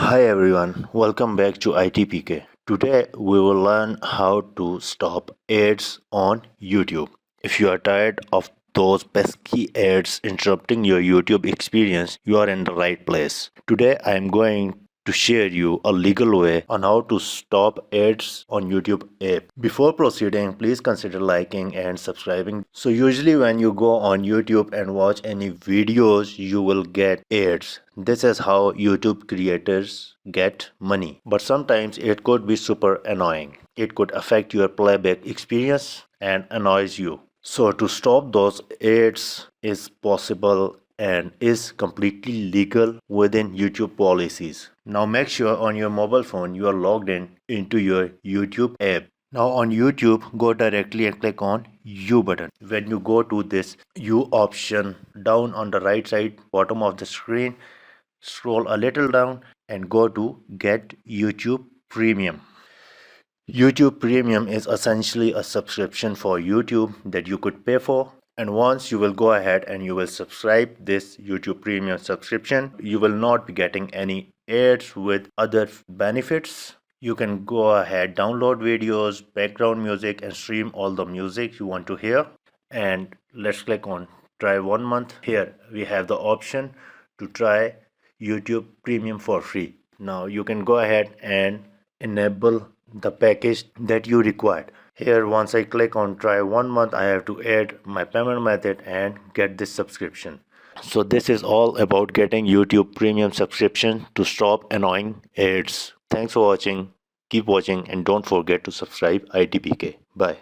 Hi everyone, welcome back to ITPK. Today we will learn how to stop ads on YouTube. If you are tired of those pesky ads interrupting your YouTube experience, you are in the right place. Today I am going to share you a legal way on how to stop ads on YouTube app. Before proceeding, please consider liking and subscribing. So usually when you go on YouTube and watch any videos, you will get ads. This is how YouTube creators get money. But sometimes it could be super annoying. It could affect your playback experience and annoys you. So to stop those ads is possible and is completely legal within YouTube policies. Now make sure on your mobile phone you are logged in into your YouTube app. Now on YouTube, go directly and click on U button. When you go to this U option down on the right side bottom of the screen, scroll a little down and go to Get YouTube Premium. YouTube Premium is essentially a subscription for YouTube that you could pay for, and once you will go ahead and you will subscribe this YouTube Premium subscription, you will not be getting any ads with other benefits. You can go ahead, download videos, background music, and stream all the music you want to hear. And let's click on try 1 month. Here we have the option to try YouTube Premium for free. Now you can go ahead and enable the package that you required. Here once I click on try 1 month, I have to add my payment method and get this subscription. So this is all about getting YouTube Premium subscription to stop annoying ads. Thanks for watching. Keep watching and don't forget to subscribe ITPK. Bye.